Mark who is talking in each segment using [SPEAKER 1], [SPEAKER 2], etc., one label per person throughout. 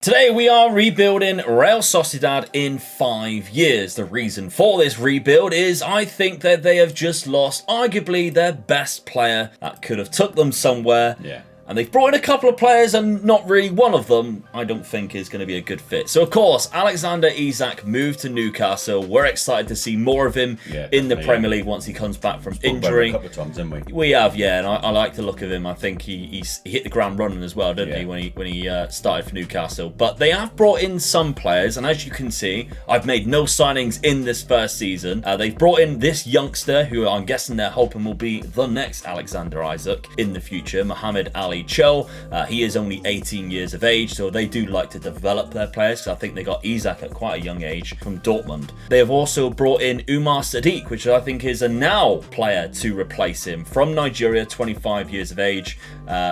[SPEAKER 1] Today we are rebuilding Real Sociedad in 5 years. The reason for this rebuild is I think that they have just lost arguably their best player that could have took them somewhere.
[SPEAKER 2] Yeah.
[SPEAKER 1] And they've brought in a couple of players and not really one of them I don't think is going to be a good fit. So of course, Alexander Isak moved to Newcastle. We're excited to see more of him in the Premier League once he comes back from injury.
[SPEAKER 2] A couple of times, didn't we?
[SPEAKER 1] We have, yeah, and I like the look of him. I think he hit the ground running as well, didn't he, when he started for Newcastle. But they have brought in some players, and as you can see, I've made no signings in this first season. They've brought in this youngster, who I'm guessing they're hoping will be the next Alexander Isak in the future, Mohamed Ali Cho. He is only 18 years of age, so they do like to develop their players, because I think they got Isak at quite a young age from Dortmund. They have also brought in Umar Sadiq, which I think is a now player to replace him, from Nigeria, 25 years of age.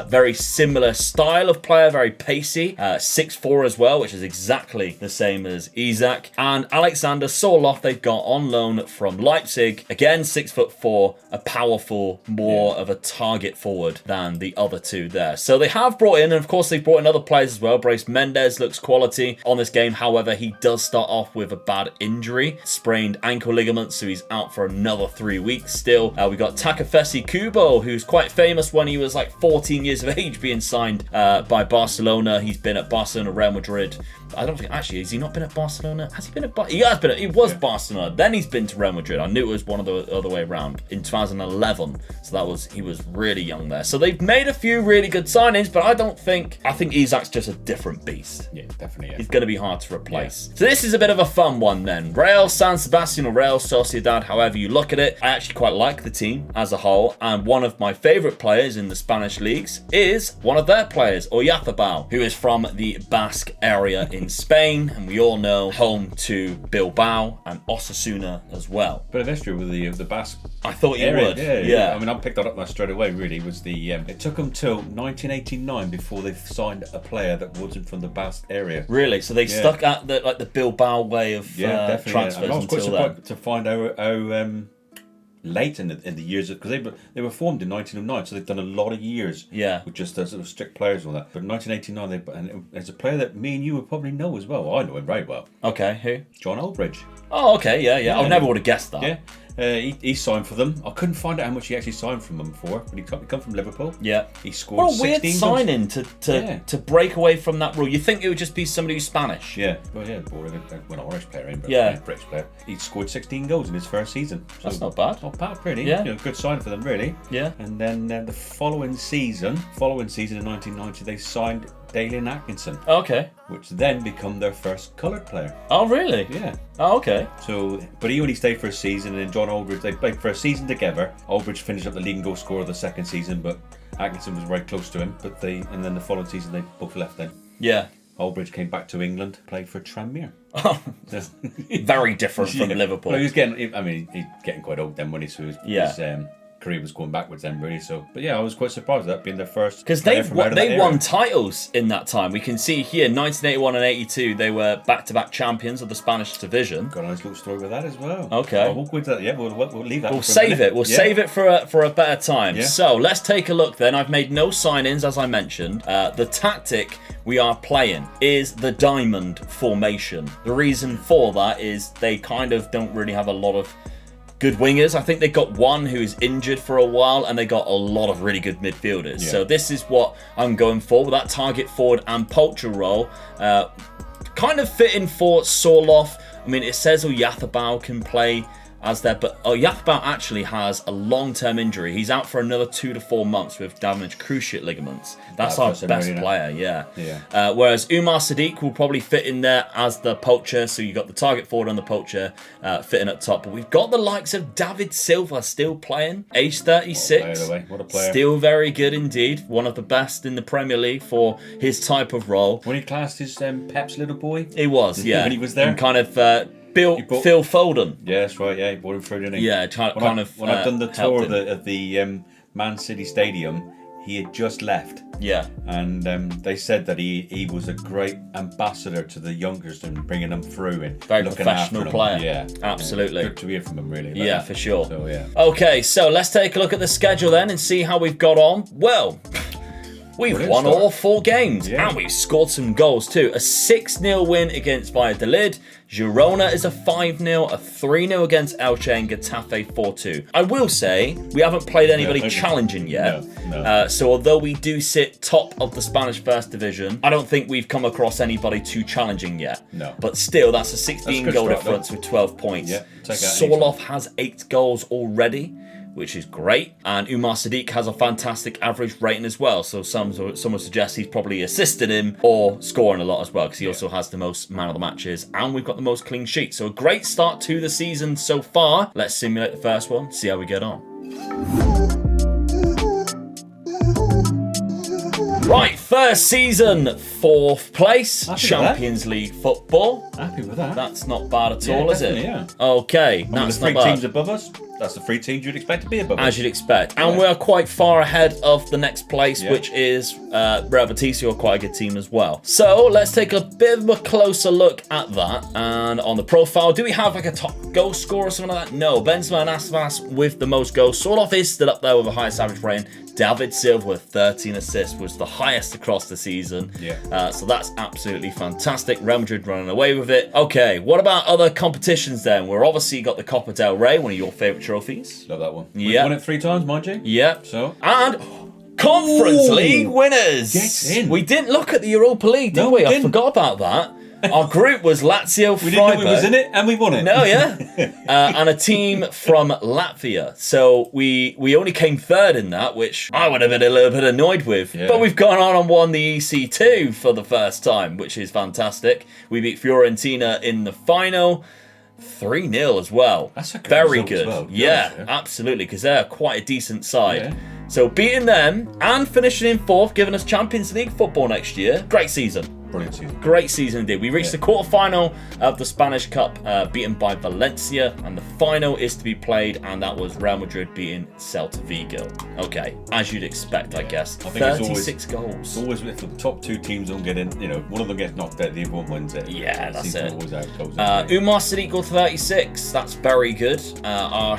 [SPEAKER 1] Very similar style of player, very pacey, 6'4" as well, which is exactly the same as Isak. And Alexander Sorloth they've got on loan from Leipzig, again 6'4", a powerful, more of a target forward than the other two there. So they have brought in, and of course they've brought in other players as well. Brace Mendes looks quality on this game. However, he does start off with a bad injury, sprained ankle ligament, so he's out for another 3 weeks still. We got Takafesi Kubo, who's quite famous when he was like 14 years of age, being signed by Barcelona. He's been at Barcelona, Real Madrid. I don't think, actually, has he not been at Barcelona? Has he been at He has been. It was Barcelona. Then he's been to Real Madrid. I knew it was one of the other way around in 2011. So he was really young there. So they've made a few really good signings, but I think Isak's just a different beast.
[SPEAKER 2] Yeah, definitely. Yeah.
[SPEAKER 1] He's going to be hard to replace. So this is a bit of a fun one then. Real San Sebastian or Real Sociedad, however you look at it. I actually quite like the team as a whole, and one of my favourite players in the Spanish leagues is one of their players, Oyarzabal, who is from the Basque area in Spain, and we all know home to Bilbao and Osasuna as well.
[SPEAKER 2] Bit of history with the Basque.
[SPEAKER 1] I thought you
[SPEAKER 2] area.
[SPEAKER 1] would.
[SPEAKER 2] Yeah. I mean, I picked that up straight away. Really, was the it took them till 1989 before they signed a player that wasn't from the Basque area.
[SPEAKER 1] Really? So they stuck at the Bilbao way of transfers
[SPEAKER 2] I was quite
[SPEAKER 1] until then.
[SPEAKER 2] surprised to find how late in the years, because they were formed in 1909, so they've done a lot of years with just sort of strict players and all that. But in 1989, there's a player that me and you would probably know as well. I know him very well.
[SPEAKER 1] Okay, who?
[SPEAKER 2] John Aldridge.
[SPEAKER 1] Oh, okay, yeah. I never would have guessed that.
[SPEAKER 2] Yeah. He signed for them. I couldn't find out how much he actually signed from them for, but he come from Liverpool.
[SPEAKER 1] Yeah.
[SPEAKER 2] He scored 16
[SPEAKER 1] What a weird signing to break away from that rule. You think it would just be somebody who's Spanish?
[SPEAKER 2] Yeah. Well, yeah, an Irish player in, but British player. He scored 16 goals in his first season. So
[SPEAKER 1] that's not bad.
[SPEAKER 2] Not bad, really.
[SPEAKER 1] Yeah.
[SPEAKER 2] Good sign for them, really.
[SPEAKER 1] Yeah.
[SPEAKER 2] And then the following season in 1990, they signed Dalian Atkinson.
[SPEAKER 1] Okay.
[SPEAKER 2] Which then become their first coloured player.
[SPEAKER 1] Oh, really?
[SPEAKER 2] Yeah.
[SPEAKER 1] Oh, okay.
[SPEAKER 2] So, but he only stayed for a season, and then John Aldridge, they played for a season together. Aldridge finished up the leading goal scorer of the second season, but Atkinson was very close to him. And then the following season, they both left then.
[SPEAKER 1] Yeah.
[SPEAKER 2] Aldridge came back to England, played for Tranmere.
[SPEAKER 1] Oh, very different from Liverpool.
[SPEAKER 2] Well, he's getting quite old then when his career was going backwards then, really. So, but yeah, I was quite surprised at that being their first.
[SPEAKER 1] Because they won titles in that time. We can see here, 1981 and 82, they were back-to-back champions of the Spanish division.
[SPEAKER 2] Got a nice little story with that as well.
[SPEAKER 1] Okay.
[SPEAKER 2] We'll go into that. Yeah, we'll leave that.
[SPEAKER 1] We'll save it. We'll save it for a better time.
[SPEAKER 2] Yeah.
[SPEAKER 1] So let's take a look then. I've made no signings, as I mentioned. The tactic we are playing is the diamond formation. The reason for that is they kind of don't really have a lot of good wingers. I think they got one who's injured for a while, and they got a lot of really good midfielders. Yeah. So this is what I'm going for with that target forward and poacher role. Kind of fitting for Sorloth. I mean, it says Oyarzabal can play as there, but Oyarzabal actually has a long-term injury. He's out for another 2 to 4 months with damaged cruciate ligaments. That's our best player, yeah. Whereas Umar Sadiq will probably fit in there as the poacher, so you got the target forward and the poacher fitting up top. But we've got the likes of David Silva still playing, age 36.
[SPEAKER 2] What a player.
[SPEAKER 1] Still very good indeed. One of the best in the Premier League for his type of role.
[SPEAKER 2] When he classed his Pep's little boy?
[SPEAKER 1] He was, yeah.
[SPEAKER 2] When he was there?
[SPEAKER 1] And kind of Phil Foden.
[SPEAKER 2] Yeah, that's right. Yeah, he brought him through, didn't he?
[SPEAKER 1] Yeah,
[SPEAKER 2] when I've done the tour of the Man City Stadium, he had just left.
[SPEAKER 1] Yeah.
[SPEAKER 2] And they said that he was a great ambassador to the youngsters and bringing them through and
[SPEAKER 1] very
[SPEAKER 2] looking
[SPEAKER 1] professional
[SPEAKER 2] after
[SPEAKER 1] player.
[SPEAKER 2] Yeah,
[SPEAKER 1] absolutely.
[SPEAKER 2] Good to hear from him, really.
[SPEAKER 1] Yeah, for sure.
[SPEAKER 2] So yeah.
[SPEAKER 1] Okay, so let's take a look at the schedule then and see how we've got on. Well, We've won all 4 games, and we've scored some goals too. A 6-0 win against Valladolid. Girona is a 5-0, a 3-0 against Elche, and Getafe 4-2. I will say, we haven't played anybody challenging yet.
[SPEAKER 2] No.
[SPEAKER 1] So although we do sit top of the Spanish First Division, I don't think we've come across anybody too challenging yet.
[SPEAKER 2] No.
[SPEAKER 1] But still, that's a 16 goal difference with 12 points.
[SPEAKER 2] Yeah,
[SPEAKER 1] Sorloth has 8 goals already, which is great. And Umar Sadiq has a fantastic average rating as well. So some would suggest he's probably assisted him or scoring a lot as well, because he also has the most man of the matches, and we've got the most clean sheets. So a great start to the season so far. Let's simulate the first one, see how we get on. Right, first season, 4th place, Champions League football.
[SPEAKER 2] Happy with that.
[SPEAKER 1] That's not bad at all, is it?
[SPEAKER 2] Yeah.
[SPEAKER 1] Okay,
[SPEAKER 2] that's
[SPEAKER 1] the
[SPEAKER 2] 3 teams above us. That's the 3 teams you'd expect to be above us.
[SPEAKER 1] As you'd expect. And we are quite far ahead of the next place, which is Real Betis, who are quite a good team as well. So let's take a bit of a closer look at that. And on the profile, do we have like a top goal scorer or something like that? No. Benzema and Aspas with the most goals. Sorloth is still up there with the highest average rating. David Silva with 13 assists was the highest across the season. So that's absolutely fantastic. Real Madrid running away with it. Okay, what about other competitions then? We're obviously got the Copa del Rey, one of your favourite trophies.
[SPEAKER 2] Love that one. We've won it 3 times, mind you.
[SPEAKER 1] Yep.
[SPEAKER 2] So.
[SPEAKER 1] And Conference League winners.
[SPEAKER 2] Get in.
[SPEAKER 1] We didn't look at the Europa League, did we? I forgot about that. Our group was Lazio, Freiburg.
[SPEAKER 2] We didn't know we was in it, and we won it.
[SPEAKER 1] No, and a team from Latvia. So we only came 3rd in that, which I would have been a little bit annoyed with. But we've gone on and won the EC2 for the first time, which is fantastic. We beat Fiorentina in the final. 3-0 as well.
[SPEAKER 2] That's a good
[SPEAKER 1] very
[SPEAKER 2] result
[SPEAKER 1] good.
[SPEAKER 2] as well.
[SPEAKER 1] Yeah, absolutely, because they're quite a decent side. So beating them and finishing in 4th, giving us Champions League football next year. Great season.
[SPEAKER 2] Brilliant season.
[SPEAKER 1] Great season indeed. We reached the quarter-final of the Spanish Cup, beaten by Valencia, and the final is to be played, and that was Real Madrid beating Celta Vigo. Okay, as you'd expect, I guess.
[SPEAKER 2] I think
[SPEAKER 1] 36 goals.
[SPEAKER 2] It's always if the top 2 teams don't get in, one of them gets knocked out, the other one wins it.
[SPEAKER 1] Yeah, that's it.
[SPEAKER 2] Always how it goes.
[SPEAKER 1] Umar Sadiq got 36. That's very good. Our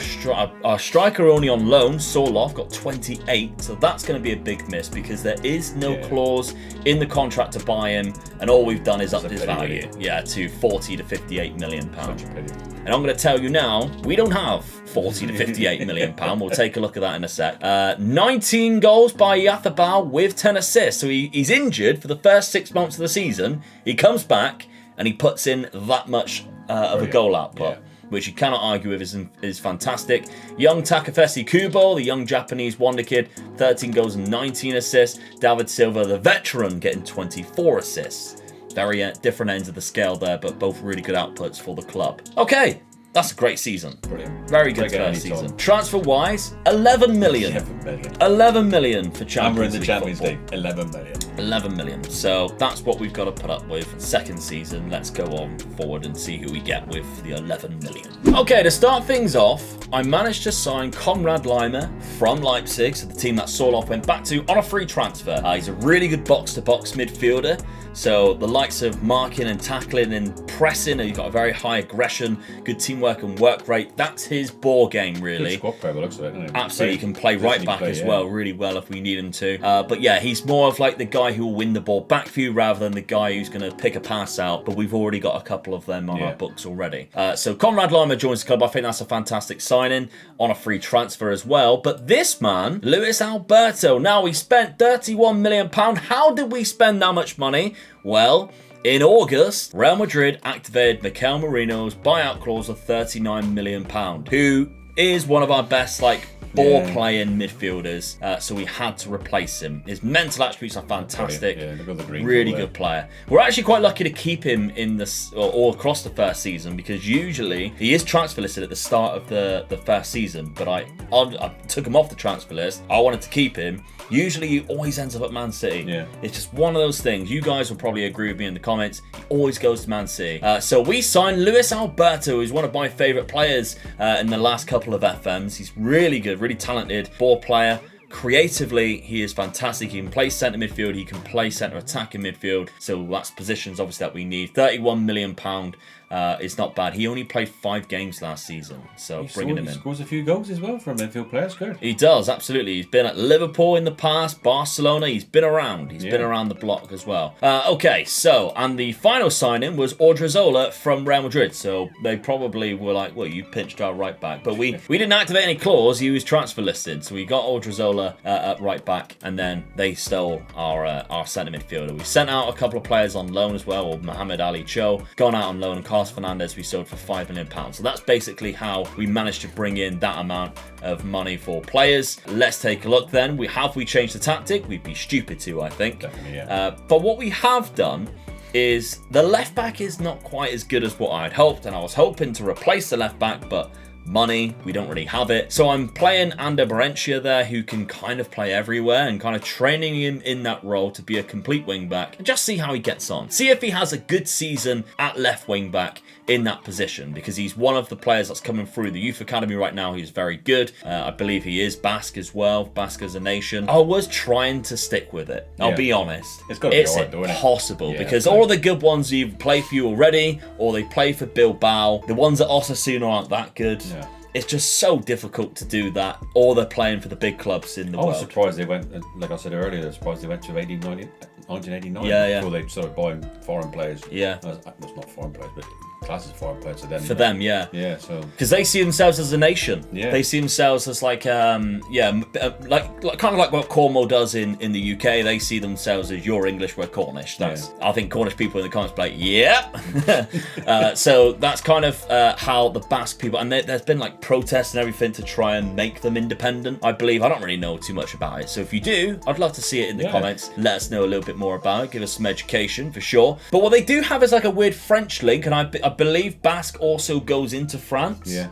[SPEAKER 1] striker only on loan, Sorloth, got 28. So that's going to be a big miss because there is no clause in the contract to buy him. And all we've done is up his value, to 40 to 58 million pounds. And I'm going to tell you now, we don't have 40 to 58 million pounds. We'll take a look at that in a sec. 19 goals by Yathabal with 10 assists. So he's injured for the first 6 months of the season. He comes back and he puts in that much of a goal output. Which you cannot argue with is fantastic. Young Takafesi Kubo, the young Japanese wonder kid, 13 goals and 19 assists. David Silva, the veteran, getting 24 assists. Very different ends of the scale there, but both really good outputs for the club. Okay, that's a great season.
[SPEAKER 2] Brilliant.
[SPEAKER 1] Very good first season. Transfer-wise, 11 million. 11 million for Champions League.
[SPEAKER 2] And we're in the Champions League. 11 million.
[SPEAKER 1] 11 million. So that's what we've got to put up with. Second season. Let's go on forward and see who we get with the 11 million. Okay, to start things off, I managed to sign Konrad Laimer from Leipzig, so the team that Sorloth went back to, on a free transfer. He's a really good box-to-box midfielder. So the likes of marking and tackling and pressing, he's got a very high aggression, good teamwork and work rate. That's his ball game, really.
[SPEAKER 2] Good squad player, looks of it, doesn't he?
[SPEAKER 1] Absolutely, he can play right back as well, really well if we need him to. But yeah, he's more of like the guy who will win the ball back for you rather than the guy who's going to pick a pass out. But we've already got a couple of them on our books already. So Konrad Laimer joins the club. I think that's a fantastic signing on a free transfer as well. But this man, Luis Alberto, now we spent £31 million. How did we spend that much money? Well, in August, Real Madrid activated Mikel Merino's buyout clause of £39 million, who is one of our best, ball-playing midfielders, so we had to replace him. His mental attributes are fantastic. Really good player. We're actually quite lucky to keep him in this all across the first season, because usually he is transfer listed at the start of the first season, but I took him off the transfer list. I wanted to keep him. Usually he always ends up at Man City. It's just one of those things. You guys will probably agree with me in the comments. He always goes to Man City. So we signed Luis Alberto, who's one of my favourite players in the last couple of FMs. He's really good, really talented ball player. Creatively, he is fantastic. He can play centre midfield. He can play centre attacking midfield. So that's positions obviously that we need. £31 million is not bad. He only played 5 games last season, so bringing him in.
[SPEAKER 2] He scores a few goals as well for a midfield player. It's good.
[SPEAKER 1] He does, absolutely. He's been at Liverpool in the past, Barcelona. He's been around. He's been around the block as well. Okay, so, and the final signing was Odriozola from Real Madrid. So they probably were like, well, you pinched our right back. But we didn't activate any clause. He was transfer listed. So we got Odriozola at right back, and then they stole our centre midfielder. We sent out a couple of players on loan as well, or Mohamed Ali Cho, gone out on loan, and Carlos Fernandez we sold for £5 million. So that's basically how we managed to bring in that amount of money for players. Let's take a look then. We changed the tactic? We'd be stupid to, I think.
[SPEAKER 2] Definitely, yeah.
[SPEAKER 1] But what we have done is the left back is not quite as good as what I'd hoped, and I was hoping to replace the left back, but money, we don't really have it. So I'm playing Ander Berentia there, who can kind of play everywhere, and kind of training him in that role to be a complete wing back and just see how he gets on. See if he has a good season at left wing back in that position, because he's one of the players that's coming through the youth academy right now. He's very good. I believe he is Basque as well. Basque as a nation. I was trying to stick with it. I'll be honest.
[SPEAKER 2] It's got to be alright, though, isn't it?
[SPEAKER 1] Impossible, because all the good ones either play for you already, or they play for Bilbao. The ones at Osasuna aren't that good. Yeah. It's just so difficult to do that, or they're playing for the big clubs in the world.
[SPEAKER 2] I was surprised they went, like I said earlier, I was surprised they went to 1989 before they started buying foreign players.
[SPEAKER 1] Yeah.
[SPEAKER 2] That's not foreign players, but classes foreign players to them.
[SPEAKER 1] For them, yeah.
[SPEAKER 2] Yeah, so.
[SPEAKER 1] Because they see themselves as a nation.
[SPEAKER 2] Yeah.
[SPEAKER 1] They see themselves as like kind of like what Cornwall does in the UK. They see themselves as you're English, we're Cornish. I think Cornish people in the comments be like, yeah. So that's kind of how the Basque people, and there's been like protests and everything to try and make them independent, I believe. I don't really know too much about it. So if you do, I'd love to see it in the comments. Let us know a little bit more about it. Give us some education for sure. But what they do have is like a weird French link, and I believe Basque also goes into France.
[SPEAKER 2] Yeah.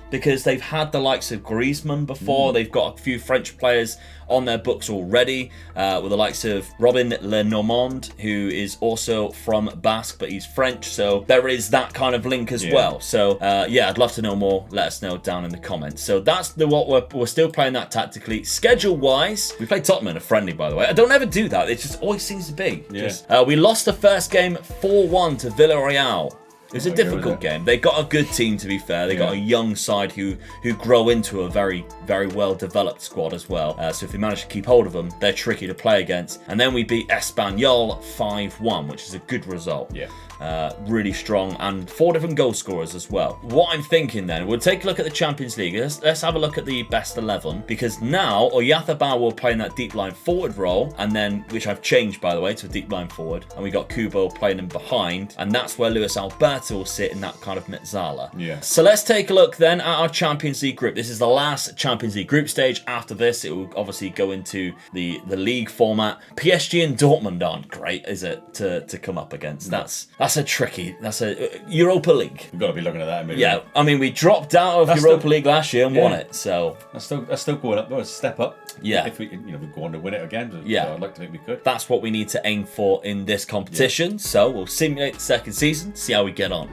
[SPEAKER 1] Because they've had the likes of Griezmann before. They've got a few French players on their books already, with the likes of Robin Lenormand, who is also from Basque, but he's French. So there is that kind of link as well. So I'd love to know more. Let us know down in the comments. So that's what we're still playing that tactically. Schedule-wise, we played Tottenham in a friendly, by the way. I don't ever do that. It just always seems to be. Yeah. We lost the first game 4-1 to Villarreal. It was a difficult game. They got a good team, to be fair. They got a young side who grow into a very, very well-developed squad as well. So if we manage to keep hold of them, they're tricky to play against. And then we beat Espanyol 5-1, which is a good result. Yeah. Really strong, and 4 different goal scorers as well. What I'm thinking then, we'll take a look at the Champions League. Let's have a look at the best 11, because now Oyarzabal will play in that deep line forward role, and then, which I've changed by the way to a deep line forward, and we got Kubo playing in behind, and that's where Luis Alberto will sit in that kind of mezzala. Yeah. So let's take a look then at our Champions League group. This is the last Champions League group stage. After this, it will obviously go into the league format. PSG and Dortmund aren't great, is it, to come up against? That's a Europa League.
[SPEAKER 2] We've got to be looking at that immediately.
[SPEAKER 1] Yeah, I mean, we dropped out of Europa League last year and won it, so
[SPEAKER 2] that's still going up. That's a step up.
[SPEAKER 1] Yeah,
[SPEAKER 2] if we go on to win it again. So I'd like to think we could.
[SPEAKER 1] That's what we need to aim for in this competition. Yeah. So we'll simulate the second season, see how we get on.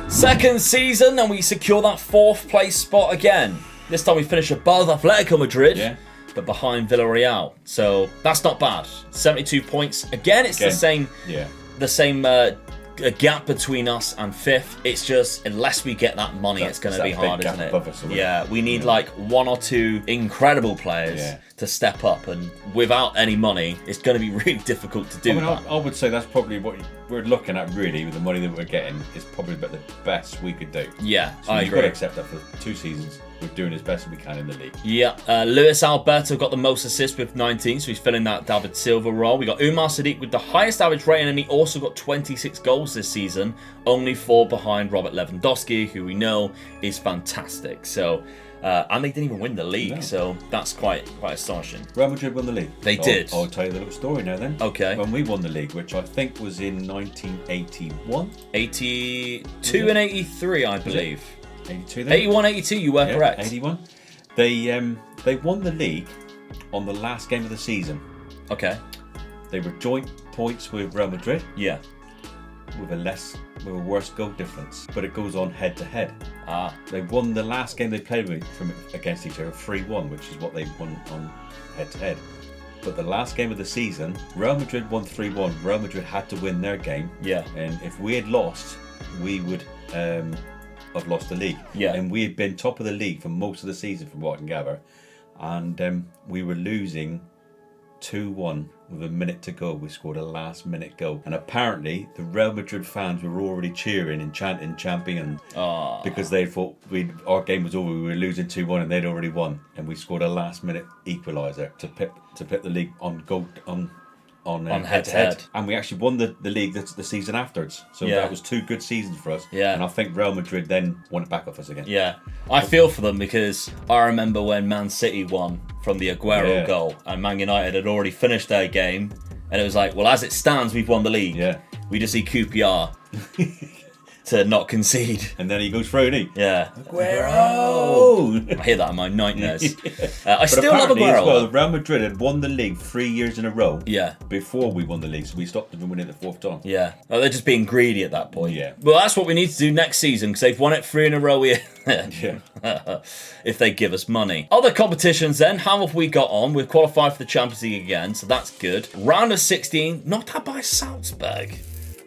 [SPEAKER 1] Second season, and we secure that 4th place spot again. This time we finish above Atletico Madrid. Yeah. But behind Villarreal, so that's not bad. 72 points. Again, the same. Yeah. The same gap between us and 5th. It's just, unless we get that money, it's going to be hard, isn't it? Yeah, we need like 1 or 2 incredible players to step up, and without any money, it's going to be really difficult to do that.
[SPEAKER 2] I would say that's probably what we're looking at, really, with the money that we're getting, is probably about the best we could do.
[SPEAKER 1] Yeah,
[SPEAKER 2] so I agree. You've got to accept that for 2 seasons. We're doing as best as we can in the league.
[SPEAKER 1] Yeah, Luis Alberto got the most assists with 19, so he's filling that David Silva role. We got Umar Sadiq with the highest average rating, and he also got 26 goals this season, only 4 behind Robert Lewandowski, who we know is fantastic. So, and they didn't even win the league, so that's quite astonishing.
[SPEAKER 2] Real Madrid won the league.
[SPEAKER 1] They did.
[SPEAKER 2] I'll tell you the little story now then.
[SPEAKER 1] Okay.
[SPEAKER 2] When we won the league, which I think was in 1981.
[SPEAKER 1] 82 and 83, I believe.
[SPEAKER 2] 82 then?
[SPEAKER 1] 81, 82, you were correct.
[SPEAKER 2] 81. They won the league on the last game of the season.
[SPEAKER 1] Okay.
[SPEAKER 2] They were joint points with Real Madrid.
[SPEAKER 1] Yeah.
[SPEAKER 2] With a less with a worse goal difference, but it goes on head to head. They won the last game they played against each other 3-1, which is what they won on head to head. But the last game of the season, Real Madrid won 3-1. Real Madrid had to win their game.
[SPEAKER 1] Yeah.
[SPEAKER 2] And if we had lost, we would have lost the league.
[SPEAKER 1] Yeah.
[SPEAKER 2] And we had been top of the league for most of the season, from what I can gather. And we were losing 2-1 with a minute to go. We scored a last minute goal. And apparently the Real Madrid fans were already cheering and chanting champion because they thought our game was over. We were losing 2-1 and they'd already won. And we scored a last minute equaliser to pip the league on head to head. And we actually won the league the season afterwards. So that was 2 good seasons for us.
[SPEAKER 1] Yeah.
[SPEAKER 2] And I think Real Madrid then won it back off us again.
[SPEAKER 1] Yeah. I feel for them because I remember when Man City won from the Aguero goal and Man United had already finished their game, and it was like, well, as it stands, we've won the league.
[SPEAKER 2] Yeah.
[SPEAKER 1] We just need QPR to not concede.
[SPEAKER 2] And then he goes through, and
[SPEAKER 1] Yeah.
[SPEAKER 2] Aguero!
[SPEAKER 1] I hear that in my nightmares. I still love Aguero.
[SPEAKER 2] As well, Real Madrid had won the league 3 years in a row.
[SPEAKER 1] Yeah.
[SPEAKER 2] Before we won the league, so we stopped them winning the 4th time.
[SPEAKER 1] Yeah. Oh, they're just being greedy at that point.
[SPEAKER 2] Yeah.
[SPEAKER 1] Well, that's what we need to do next season because they've won it 3 in a row.
[SPEAKER 2] Yeah.
[SPEAKER 1] If they give us money. Other competitions then, how have we got on? We've qualified for the Champions League again, so that's good. Round of 16, knocked out by Salzburg.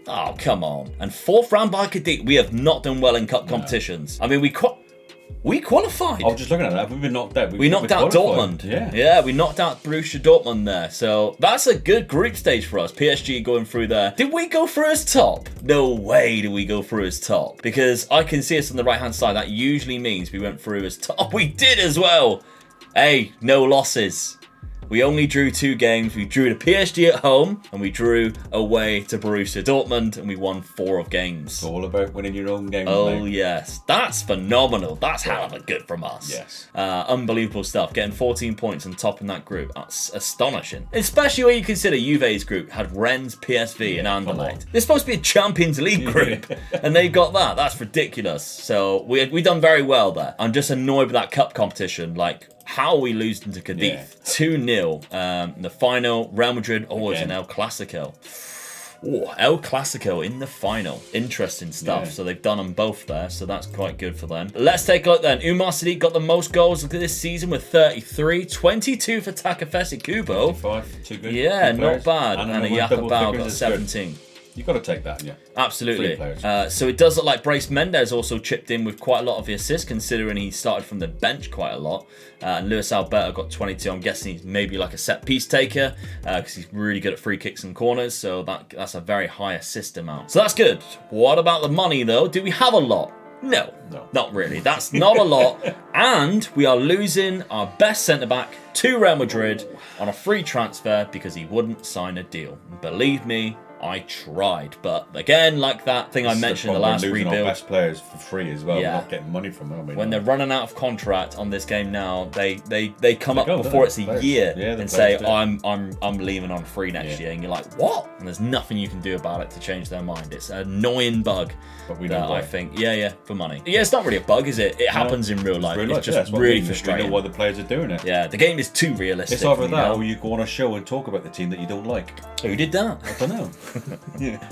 [SPEAKER 1] Oh, come on. And 4th round by Cadiz. We have not done well in cup competitions. I mean, we qualified.
[SPEAKER 2] I was just looking at that. We've been knocked out.
[SPEAKER 1] We knocked out Dortmund. Yeah, we knocked out Borussia Dortmund there. So that's a good group stage for us. PSG going through there. Did we go through as top? No way did we go through as top. Because I can see us on the right-hand side. That usually means we went through as top. We did as well. Hey, no losses. We only drew 2 games. We drew to PSG at home, and we drew away to Borussia Dortmund, and we won 4 of games.
[SPEAKER 2] It's all about winning your own games.
[SPEAKER 1] Oh, yes. That's phenomenal. That's hell of a good from us.
[SPEAKER 2] Yes.
[SPEAKER 1] Unbelievable stuff. Getting 14 points and top in that group. That's astonishing. Especially when you consider Juve's group had Rennes, PSV, and Anderlecht. They're supposed to be a Champions League group, and they got that. That's ridiculous. So we done very well there. I'm just annoyed with that cup competition. Like, how are we losing to Cadiz? 2-0. The final, Real Madrid. Oh, it's an El Clasico. Oh, El Clasico in the final. Interesting stuff.
[SPEAKER 2] Yeah.
[SPEAKER 1] So they've done them both there, so that's quite good for them. Let's take a look then. Umar Sadiq got the most goals this season with 33. 22 for Takafesi Kubo.
[SPEAKER 2] 55, 2 good.
[SPEAKER 1] Yeah,
[SPEAKER 2] good
[SPEAKER 1] not
[SPEAKER 2] players.
[SPEAKER 1] bad. And a Yakabao got
[SPEAKER 2] is
[SPEAKER 1] 17.
[SPEAKER 2] Good. You've got to take that, yeah.
[SPEAKER 1] Absolutely. So it does look like Brace Mendes also chipped in with quite a lot of the assists, considering he started from the bench quite a lot. And Luis Alberto got 22. I'm guessing he's maybe like a set piece taker because he's really good at free kicks and corners. So that's a very high assist amount. So that's good. What about the money though? Do we have a lot? No, not really. That's not a lot. And we are losing our best centre-back to Real Madrid on a free transfer because he wouldn't sign a deal. Believe me, I tried, but again, like that thing I mentioned in the last rebuild,
[SPEAKER 2] our best players for free as well. We're not getting money from them.
[SPEAKER 1] When they're running out of contract on this game now, they come up before it's a year and say, I'm leaving on free next year, and you're like, what? And there's nothing you can do about it to change their mind. It's an annoying bug.
[SPEAKER 2] But we know why.
[SPEAKER 1] I think, for money. Yeah, it's not really a bug, is it? It happens in real life. It's just really frustrating.
[SPEAKER 2] We know why the players are doing it.
[SPEAKER 1] Yeah, the game is too realistic.
[SPEAKER 2] It's either that, or you go on a show and talk about the team that you don't like.
[SPEAKER 1] Who did that?
[SPEAKER 2] I don't know.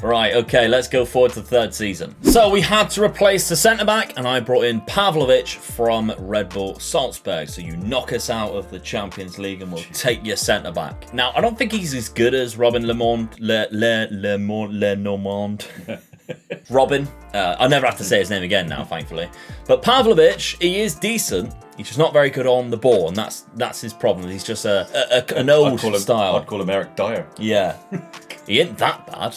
[SPEAKER 1] Right, okay, let's go forward to the 3rd season. So we had to replace the centre-back, and I brought in Pavlovic from Red Bull Salzburg. So you knock us out of the Champions League and we'll take your centre-back. Now, I don't think he's as good as Robin Lenormand. Robin. I'll never have to say his name again now, thankfully. But Pavlovic, he is decent. He's just not very good on the ball, and that's his problem. He's just an old style.
[SPEAKER 2] I'd call him Eric Dyer.
[SPEAKER 1] Yeah. He ain't that bad.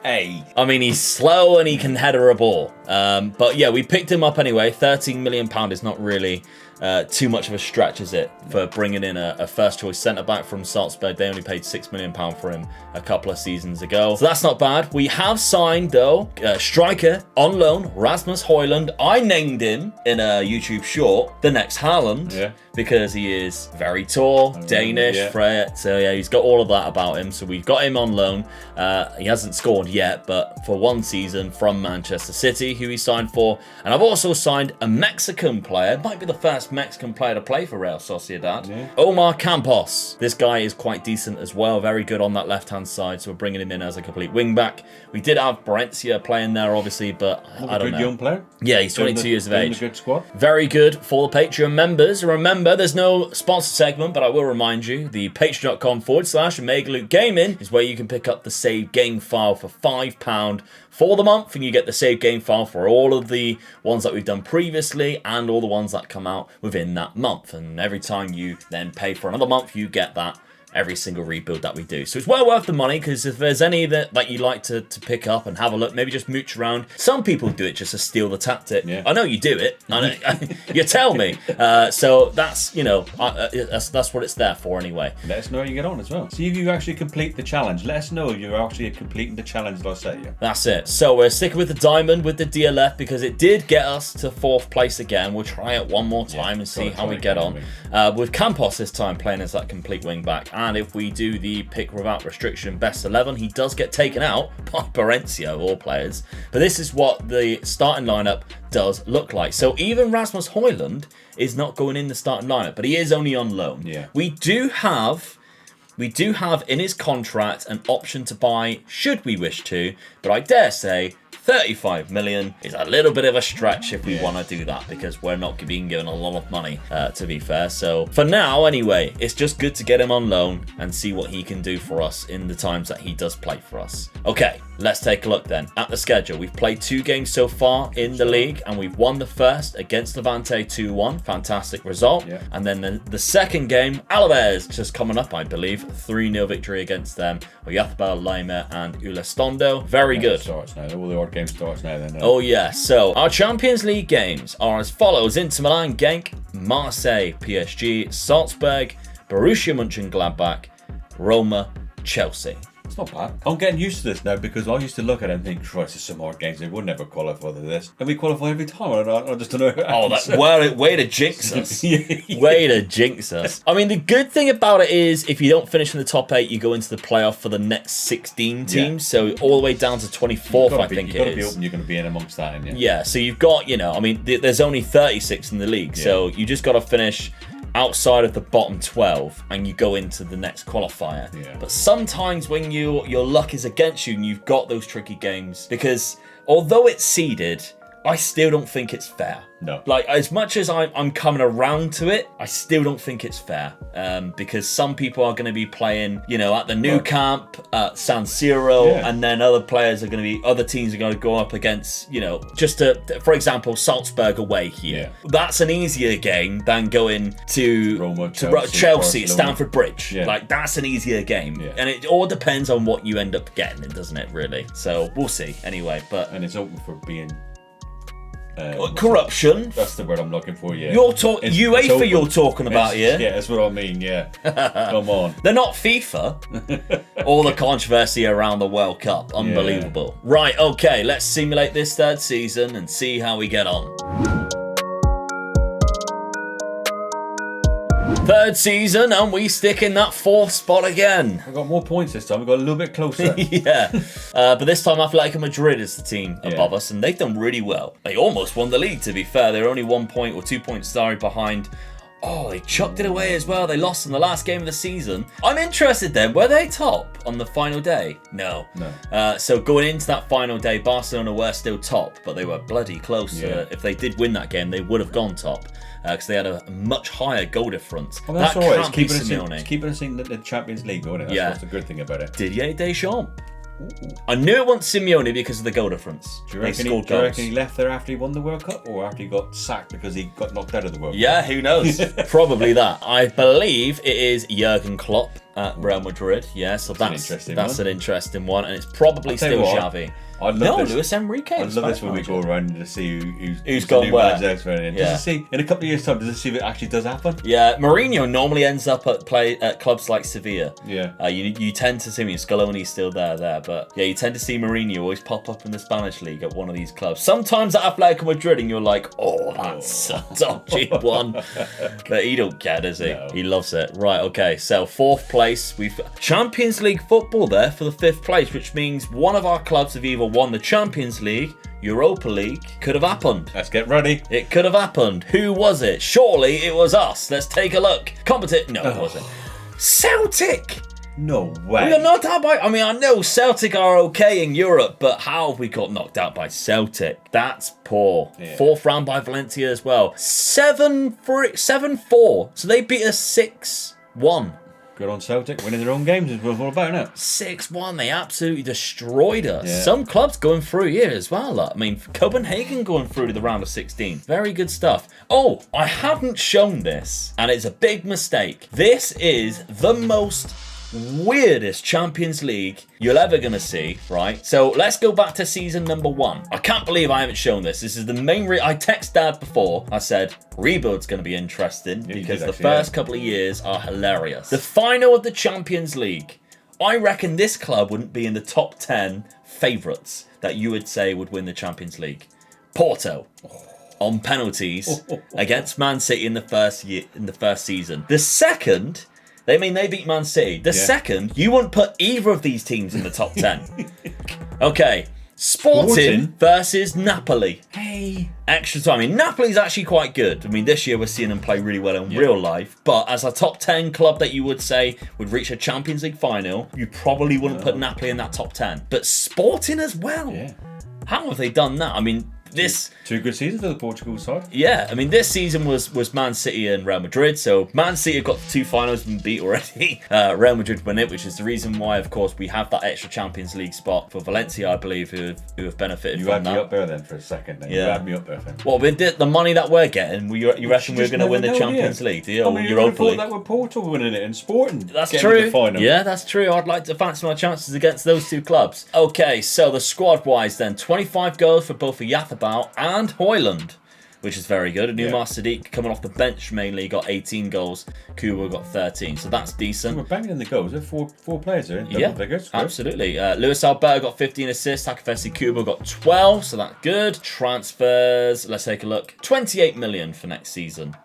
[SPEAKER 1] Hey. I mean, he's slow and he can header a ball. But yeah, we picked him up anyway. £13 million is not really too much of a stretch, is it, for bringing in a first-choice centre-back from Salzburg? They only paid £6 million for him a couple of seasons ago. So that's not bad. We have signed, though, a striker on loan, Rasmus Højlund. I named him in a YouTube short the next Haaland because he is very tall, Danish, so yeah, he's got all of that about him. So we've got him on loan. He hasn't scored yet, but for one season from Manchester City, who he signed for. And I've also signed a Mexican player. Might be the first Mexican player to play for Real Sociedad. Yeah. Omar Campos. This guy is quite decent as well. Very good on that left-hand side. So we're bringing him in as a complete wing-back. We did have Valencia playing there, obviously, but I don't know.
[SPEAKER 2] Good young player.
[SPEAKER 1] Yeah, he's 22 years of age.
[SPEAKER 2] A good squad.
[SPEAKER 1] Very good for the Patreon members. Remember, there's no sponsor segment, but I will remind you, the patreon.com/Omega Gaming is where you can pick up the save game file for £5 for the month, and you get the save game file for all of the ones that we've done previously and all the ones that come out within that month. And every time you then pay for another month, you get that every single rebuild that we do. So it's well worth the money, because if there's any that you like to pick up and have a look, maybe just mooch around. Some people do it just to steal the tactic. Yeah. I know you do it. I know, you tell me. So that's, that's what it's there for anyway.
[SPEAKER 2] Let us know how you get on as well. See if you actually complete the challenge. Let us know if you're actually completing the challenge that I set you.
[SPEAKER 1] That's it. So we're sticking with the diamond with the DLF, because it did get us to 4th place again. We'll try it one more time and see how we get on. With Campos this time playing as that complete wing back. And if we do the pick without restriction best 11, he does get taken out by Valencia, all players. But this is what the starting lineup does look like. So even Rasmus Højlund is not going in the starting lineup, but he is only on loan.
[SPEAKER 2] Yeah.
[SPEAKER 1] We do have in his contract an option to buy should we wish to, but I dare say 35 million is a little bit of a stretch if we want to do that, because we're not being given a lot of money, to be fair. So for now, anyway, it's just good to get him on loan and see what he can do for us in the times that he does play for us. Okay, let's take a look then at the schedule. We've played 2 games so far in the league, and we've won the first against Levante 2-1. Fantastic result. Yeah. And then the second game, Alaves, just coming up, I believe, 3-0 victory against them. Oyazabal, Lima, and Ulestondo. Very good.
[SPEAKER 2] Starts now. All the odd game starts now. Then.
[SPEAKER 1] Oh yeah. So our Champions League games are as follows: Inter Milan, Genk, Marseille, PSG, Salzburg, Borussia Mönchengladbach, Roma, Chelsea.
[SPEAKER 2] It's not bad. I'm getting used to this now, because I used to look at it and think, Christ, there's some more games. They would never qualify for this. And we qualify every time. I just don't know.
[SPEAKER 1] Oh, that's way to jinx us. Way to jinx us. I mean, the good thing about it is if you don't finish in the top 8, you go into the playoff for the next 16 teams. Yeah. So all the way down to 24th, I think it is.
[SPEAKER 2] You've got to be open. You're going to be in amongst that. And
[SPEAKER 1] yeah, so you've got, there's only 36 in the league. Yeah. So you just got to finish outside of the bottom 12 and you go into the next qualifier. Yeah. But sometimes when your luck is against you and you've got those tricky games, because although it's seeded, I still don't think it's fair.
[SPEAKER 2] No.
[SPEAKER 1] Like, as much as I'm coming around to it, I still don't think it's fair. Because some people are going to be playing, at the new camp, at San Siro, and then other teams are going to go up against, for example, Salzburg away here. Yeah. That's an easier game than going to
[SPEAKER 2] Roma,
[SPEAKER 1] Chelsea at Stamford Bridge. Yeah. Like, that's an easier game.
[SPEAKER 2] Yeah.
[SPEAKER 1] And it all depends on what you end up getting, doesn't it, really? So, we'll see. Anyway,
[SPEAKER 2] And it's open for being...
[SPEAKER 1] corruption.
[SPEAKER 2] That's the word I'm looking for, yeah.
[SPEAKER 1] UEFA you're talking about here.
[SPEAKER 2] Yeah, that's what I mean, yeah. Come on.
[SPEAKER 1] They're not FIFA. All the controversy around the World Cup. Unbelievable. Yeah. Right, okay, let's simulate this 3rd season and see how we get on. 3rd season, and we stick in that 4th spot again.
[SPEAKER 2] We've got more points this time. We got a little bit closer.
[SPEAKER 1] Yeah. But this time, Atletico Madrid is the team above us, and they've done really well. They almost won the league, to be fair. They're only 1 point or 2 points behind. Oh, they chucked it away as well. They lost in the last game of the season. I'm interested then. Were they top on the final day? No. So going into that final day, Barcelona were still top, but they were bloody close.
[SPEAKER 2] Yeah.
[SPEAKER 1] If they did win that game, they would have gone top. Because they had a much higher goal difference.
[SPEAKER 2] Well, that's all right. It's keeping us in the Champions League, isn't it? That's the good thing about it.
[SPEAKER 1] Didier Deschamps. Ooh. I knew it wasn't Simeone because of the goal difference.
[SPEAKER 2] Do you reckon he left there after he won the World Cup, or after he got sacked because he got knocked out of the World Cup?
[SPEAKER 1] Yeah, who knows? Probably that. I believe it is Jurgen Klopp at Real Madrid. Yeah, so that's an interesting one, and it's probably still Xavi. Luis Enrique.
[SPEAKER 2] I love this when we go around to see
[SPEAKER 1] who's gone where.
[SPEAKER 2] Does it see in a couple of years' time? Does it see if it actually does happen?
[SPEAKER 1] Yeah, Mourinho normally ends up at clubs like Sevilla.
[SPEAKER 2] Yeah.
[SPEAKER 1] You tend to see Scaloni's still there, but yeah, you tend to see Mourinho always pop up in the Spanish league at one of these clubs. Sometimes at Atletico Madrid, and you're like, oh, that's a dodgy one. But he don't care, does he? No. He loves it. Right. Okay. So 4th place. place. We've Champions League football there for the 5th place, which means one of our clubs have either won the Champions League, Europa League. Could have happened.
[SPEAKER 2] Let's get ready.
[SPEAKER 1] It could have happened. Who was it? Surely it was us. Let's take a look. No, it wasn't. Celtic.
[SPEAKER 2] No way.
[SPEAKER 1] We got knocked out by... I mean, I know Celtic are okay in Europe, but how have we got knocked out by Celtic? That's poor. Yeah. 4th round by Valencia as well. 7-4. So they beat us 6-1.
[SPEAKER 2] Good on Celtic, winning their own games is what it's all about, isn't it?
[SPEAKER 1] 6-1. They absolutely destroyed us.
[SPEAKER 2] Yeah.
[SPEAKER 1] Some clubs going through here as well. I mean, Copenhagen going through to the round of 16. Very good stuff. Oh, I haven't shown this, and it's a big mistake. This is the most weirdest Champions League you're ever gonna see, right? So let's go back to season number 1. I can't believe I haven't shown this. This is the main I texted Dad before. I said rebuild's gonna be interesting because the first couple of years are hilarious. The final of the Champions League. I reckon this club wouldn't be in the top 10 favourites that you would say would win the Champions League. Porto. On penalties against Man City in the first season. The second, they beat Man City. The second, you wouldn't put either of these teams in the top 10. Okay, Sporting versus Napoli.
[SPEAKER 2] Hey.
[SPEAKER 1] Extra time. I mean, Napoli's actually quite good. I mean, this year we're seeing them play really well in real life. But as a top 10 club that you would say would reach a Champions League final, you probably wouldn't put Napoli in that top 10. But Sporting as well.
[SPEAKER 2] Yeah.
[SPEAKER 1] How have they done that? I mean, this...
[SPEAKER 2] Two good seasons for the Portugal side.
[SPEAKER 1] Yeah, I mean, this season was Man City and Real Madrid. So Man City have got the 2 finals and beat already. Real Madrid win it, which is the reason why, of course, we have that extra Champions League spot for Valencia, I believe, who have benefited from that.
[SPEAKER 2] You had me up there then for a second. Then. Yeah. You had me up there then.
[SPEAKER 1] Well, with the money that we're getting, you reckon we're going to win the Champions League? Do you?
[SPEAKER 2] I mean, Europa League? That were Porto winning it and Sporting.
[SPEAKER 1] That's true. The final. Yeah, that's true. I'd like to fancy my chances against those 2 clubs. Okay, so the squad-wise then, 25 goals for both Yathabal and Højlund, which is very good. And Umar Sadiq coming off the bench mainly got 18 goals. Kubo got 13, so that's decent.
[SPEAKER 2] We're banging in the goals. There are four players there. Double figures.
[SPEAKER 1] Absolutely. Luis Alberto got 15 assists. Takafesi Kubo got 12, so that's good. Transfers. Let's take a look. 28 million for next season.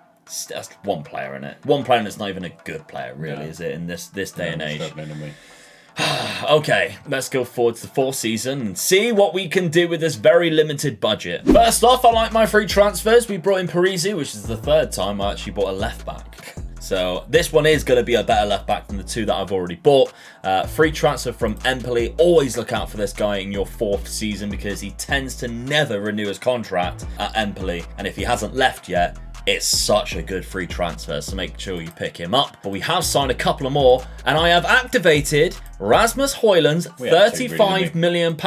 [SPEAKER 1] That's one player in it. One player that's not even a good player, really, is it? In this day and age. Okay, let's go forward to the 4th season and see what we can do with this very limited budget. First off, I like my free transfers. We brought in Parisi, which is the 3rd time I actually bought a left back. So this one is going to be a better left back than the 2 that I've already bought. Free transfer from Empoli. Always look out for this guy in your 4th season because he tends to never renew his contract at Empoli. And if he hasn't left yet, it's such a good free transfer, so make sure you pick him up. But we have signed a couple of more, and I have activated Rasmus Højlund's £35 million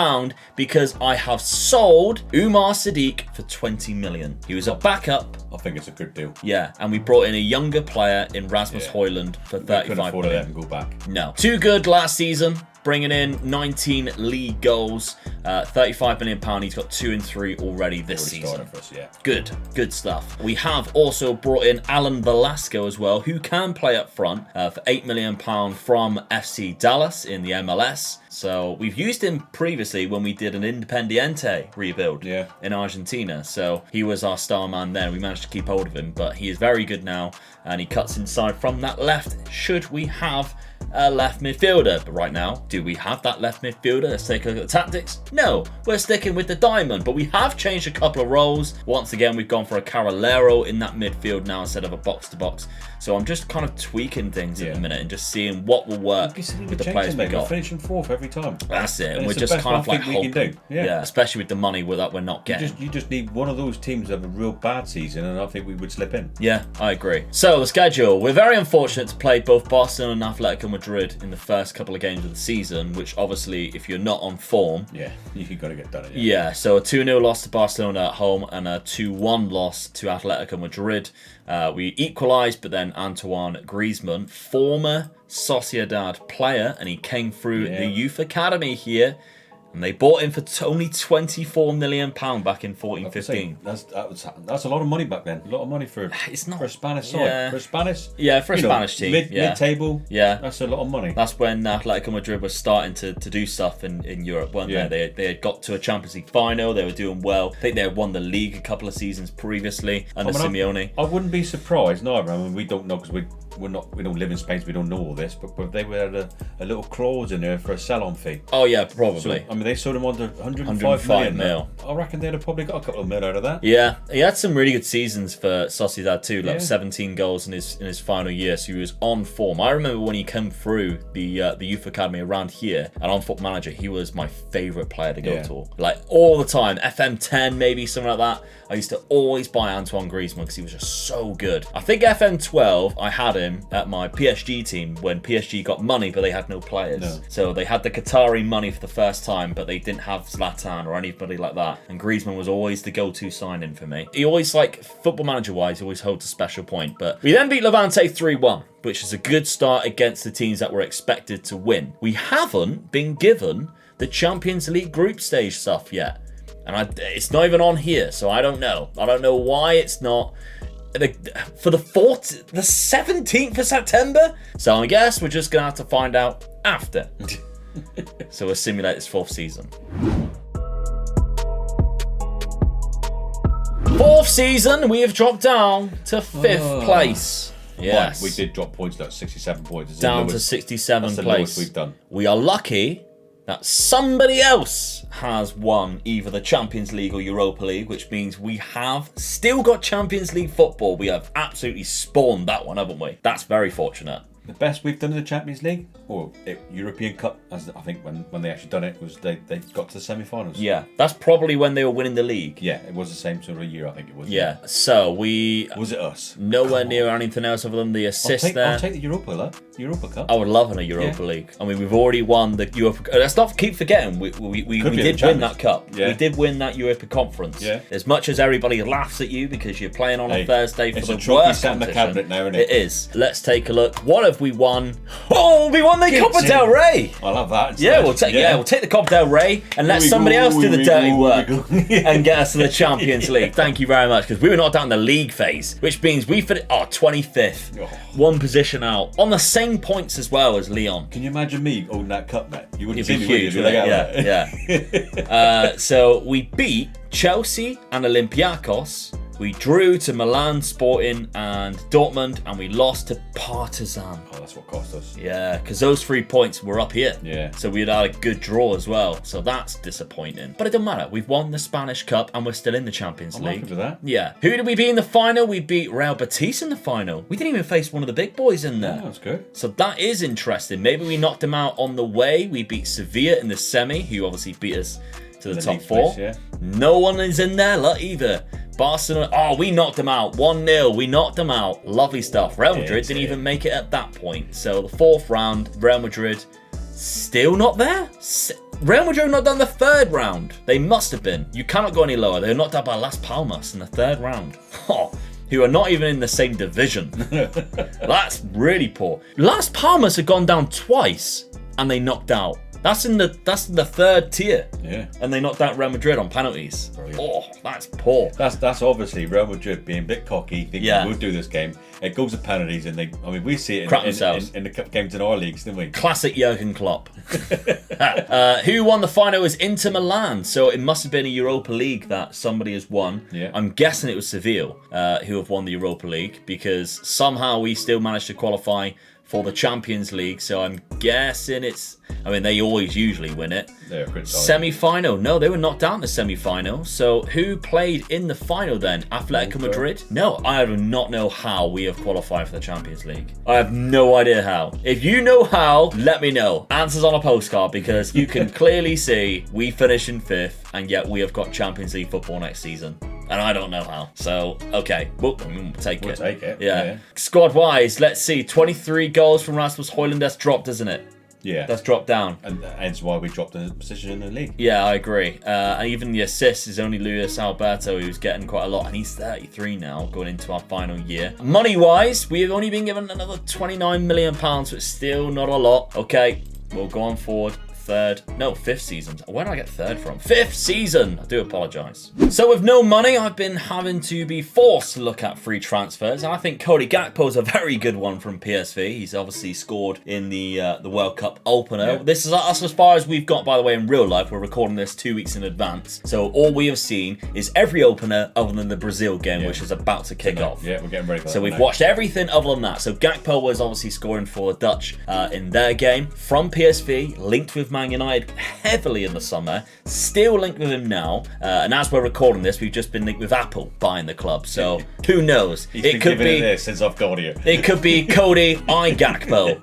[SPEAKER 1] because I have sold Umar Sadiq for 20 million. He was a backup.
[SPEAKER 2] I think it's a good deal.
[SPEAKER 1] Yeah, and we brought in a younger player in Rasmus Højlund for 35 million.
[SPEAKER 2] Let him go back.
[SPEAKER 1] No. Too good last season. Bringing in 19 league goals, £35 million. He's got 2 and 3 already this season.
[SPEAKER 2] For us, yeah.
[SPEAKER 1] Good stuff. We have also brought in Alan Velasco as well, who can play up front for £8 million from FC Dallas in the MLS. So we've used him previously when we did an Independiente rebuild in Argentina. So he was our star man then. We managed to keep hold of him, but he is very good now, and he cuts inside from that left. Should we have a left midfielder? But right now, do we have that left midfielder? Let's take a look at the tactics. No, we're sticking with the diamond, but we have changed a couple of roles. Once again, we've gone for a Carrilero in that midfield now instead of a box-to-box. So I'm just kind of tweaking things at the minute and just seeing what will work with the players we got.
[SPEAKER 2] We're finishing 4th every time.
[SPEAKER 1] That's it, and we're just kind of like hoping. Yeah, especially with the money that we're not getting.
[SPEAKER 2] You just need one of those teams to have a real bad season, and I think we would slip in.
[SPEAKER 1] Yeah, I agree. So the schedule. We're very unfortunate to play both Barcelona and Atletico Madrid in the first couple of games of the season, which obviously, if you're not on form...
[SPEAKER 2] Yeah, you've got to get done.
[SPEAKER 1] Yeah, so a 2-0 loss to Barcelona at home and a 2-1 loss to Atletico Madrid. We equalised, but then Antoine Griezmann, former Sociedad player, and he came through the youth academy here, and they bought him for only £24 million back in 14-15.
[SPEAKER 2] That's a lot of money back then. A lot of money for a Spanish side. For a Spanish,
[SPEAKER 1] for a Spanish team,
[SPEAKER 2] mid-table. Yeah, that's a lot of money.
[SPEAKER 1] That's when Atletico Madrid was starting to do stuff in Europe, weren't they? They had got to a Champions League final. They were doing well. I think they had won the league a couple of seasons previously under Simeone.
[SPEAKER 2] I wouldn't be surprised. No, I mean we don't know because we don't live in Spain, so we don't know all this, but they were a little clause in there for a sell-on fee.
[SPEAKER 1] Oh yeah, probably.
[SPEAKER 2] So, I mean, they sold him under 105 million. Mil. I reckon they'd have probably got a couple of mil out of that.
[SPEAKER 1] Yeah, he had some really good seasons for Sociedad too, like 17 goals in his final year, so he was on form. I remember when he came through the youth academy around here, and on Football Manager, he was my favourite player to go to. Like all the time, FM10 maybe, something like that. I used to always buy Antoine Griezmann because he was just so good. I think FM12, I had him at my PSG team when PSG got money, but they had no players. No. So they had the Qatari money for the first time, but they didn't have Zlatan or anybody like that. And Griezmann was always the go-to signing for me. He always, like, Football Manager-wise, he always holds a special point. But we then beat Levante 3-1, which is a good start against the teams that were expected to win. We haven't been given the Champions League group stage stuff yet. And it's not even on here, so I don't know. I don't know why it's not for the 17th of September. So I guess we're just going to have to find out after. So we'll simulate this 4th season. 4th season, we have dropped down to 5th place. Yes.
[SPEAKER 2] We did drop points, like 67 points.
[SPEAKER 1] Down to 67
[SPEAKER 2] that's
[SPEAKER 1] place.
[SPEAKER 2] The lowest we've done.
[SPEAKER 1] We are lucky that somebody else has won either the Champions League or Europa League, which means we have still got Champions League football. We have absolutely spawned that one, haven't we? That's very fortunate.
[SPEAKER 2] The best we've done in the Champions League, or European Cup, as I think when they actually done it, was they got to the semi-finals.
[SPEAKER 1] Yeah, that's probably when they were winning the league.
[SPEAKER 2] Yeah, it was the same sort of year, I think it was.
[SPEAKER 1] Yeah, so we...
[SPEAKER 2] Was it us?
[SPEAKER 1] Nowhere near anything else other than the assist there.
[SPEAKER 2] I'll take the Europa Cup.
[SPEAKER 1] I would love in a Europa League. I mean, we've already won the Europa... Let's not keep forgetting, we did win that cup. Yeah. We did win that Europa Conference. Yeah. As much as everybody laughs at you because you're playing on a Thursday for the worst competition.
[SPEAKER 2] The cabinet now, isn't it?
[SPEAKER 1] It is. Let's take a look. What have we won? Oh, we won the Copa del Rey.
[SPEAKER 2] I love that. Instead.
[SPEAKER 1] Yeah, we'll take the Copa del Rey and let somebody else do the dirty work and get us to the Champions League. Thank you very much, because we were knocked out in the league phase, which means we finished 25th, one position out, on the same points as well as Lyon.
[SPEAKER 2] Can you imagine me holding that cup, mate? You wouldn't
[SPEAKER 1] see me, huge, would you? Yeah. So we beat Chelsea and Olympiacos. We drew to Milan, Sporting and Dortmund, and we lost to Partizan.
[SPEAKER 2] Oh, that's what cost us.
[SPEAKER 1] Yeah, because those 3 points were up here.
[SPEAKER 2] Yeah.
[SPEAKER 1] So we'd had a good draw as well. So that's disappointing. But it don't matter. We've won the Spanish Cup and we're still in the Champions League.
[SPEAKER 2] I'm happy with that.
[SPEAKER 1] Yeah. Who did we beat in the final? We beat Real Betis in the final. We didn't even face one of the big boys in there.
[SPEAKER 2] Yeah, that's good.
[SPEAKER 1] So that is interesting. Maybe we knocked them out on the way. We beat Sevilla in the semi, who obviously beat us to the top 4.
[SPEAKER 2] Place, yeah.
[SPEAKER 1] No one is in there either. Barcelona, we knocked them out. 1-0, we knocked them out. Lovely stuff. Real Madrid didn't even make it at that point. So the 4th round, Real Madrid still not there? Real Madrid not done the 3rd round. They must have been. You cannot go any lower. They were knocked out by Las Palmas in the 3rd round. Who are not even in the same division. That's really poor. Las Palmas have gone down twice and they knocked out. That's in the 3rd tier.
[SPEAKER 2] Yeah.
[SPEAKER 1] And they knocked out Real Madrid on penalties.
[SPEAKER 2] Brilliant.
[SPEAKER 1] Oh, that's poor.
[SPEAKER 2] That's obviously Real Madrid being a bit cocky, thinking we'll do this game. It goes to penalties, and we see it in the cup games in our leagues, didn't we?
[SPEAKER 1] Classic Jurgen Klopp. Who won the final was Inter Milan, so it must have been a Europa League that somebody has won.
[SPEAKER 2] Yeah.
[SPEAKER 1] I'm guessing it was Seville who have won the Europa League, because somehow we still managed to qualify for the Champions League, so I'm guessing they always usually win it. Semi-final. No, they were knocked out in the semi-final. So who played in the final then? Atletico Madrid? No, I do not know how we have qualified for the Champions League. I have no idea how. If you know how, let me know. Answers on a postcard, because you can clearly see we finish in 5th, and yet we have got Champions League football next season. And I don't know how. So, okay. We'll take it. Yeah. Squad-wise, let's see. 23 goals from Rasmus Højlund. That's dropped, isn't it?
[SPEAKER 2] Yeah.
[SPEAKER 1] That's dropped down.
[SPEAKER 2] And hence why we dropped the position in the league.
[SPEAKER 1] Yeah, I agree. And even the assists is only Luis Alberto, who's getting quite a lot. And he's 33 now, going into our final year. Money-wise, we have only been given another £29 million, but still not a lot. Okay, we'll go on forward. fifth season. Where did I get third from? Fifth season! I do apologise. So with no money, I've been having to be forced to look at free transfers, and I think Cody Gakpo is a very good one from PSV. He's obviously scored in the World Cup opener. Yeah. This is us as far as we've got, by the way, in real life. We're recording this 2 weeks in advance. So all we have seen is every opener other than the Brazil game, which is about to kick off.
[SPEAKER 2] Yeah, we're getting ready for that.
[SPEAKER 1] So we've watched everything other than that. So Gakpo was obviously scoring for the Dutch in their game. From PSV, linked with Man United heavily in the summer. Still linked with him now. And as we're recording this, we've just been linked with Apple buying the club. So who knows?
[SPEAKER 2] It could be this since I've got here.
[SPEAKER 1] It could be Cody I Gakpo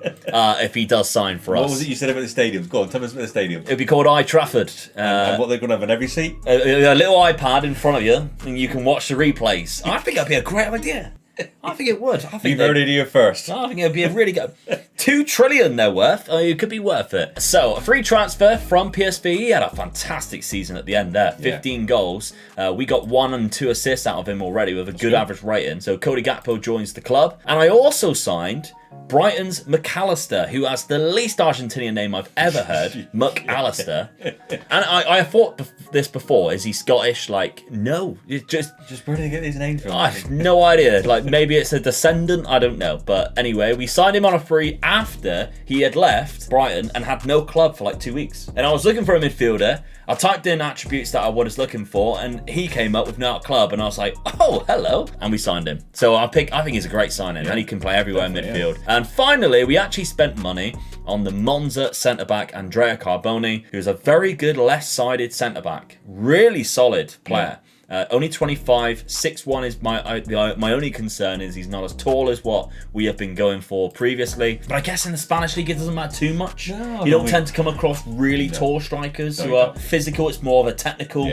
[SPEAKER 1] if he does sign for us.
[SPEAKER 2] What was it you said about the stadiums? Go on, tell us about the stadium.
[SPEAKER 1] It'd be called I Trafford.
[SPEAKER 2] And what they're going to have in every seat?
[SPEAKER 1] A little iPad in front of you, and you can watch the replays. I think that'd be a great idea. I think it would.
[SPEAKER 2] You've heard it here first.
[SPEAKER 1] I think it would be a really good... 2 trillion they're worth. It could be worth it. So, a free transfer from PSV. He had a fantastic season at the end there. 15 goals. We got 1 and 2 assists out of him already with a good average rating. So, Cody Gakpo joins the club. And I also signed Brighton's McAllister, who has the least Argentinian name I've ever heard, McAllister. And I thought this before, is he Scottish? Like, no. It's just
[SPEAKER 2] where did he get his name from?
[SPEAKER 1] I have no idea. Like, maybe it's a descendant, I don't know. But anyway, we signed him on a free after he had left Brighton and had no club for like 2 weeks. And I was looking for a midfielder. I typed in attributes that I was looking for, and he came up with no club, and I was like, oh, hello. And we signed him. So I think he's a great signing, and he can play everywhere in midfield. Yeah. And finally, we actually spent money on the Monza centre-back, Andrea Carboni, who's a very good left-sided centre-back. Really solid player. Only 25, 6'1" is my only concern is he's not as tall as what we have been going for previously. But I guess in the Spanish league it doesn't matter too much. You don't tend to come across really tall strikers who are physical. It's more of a technical,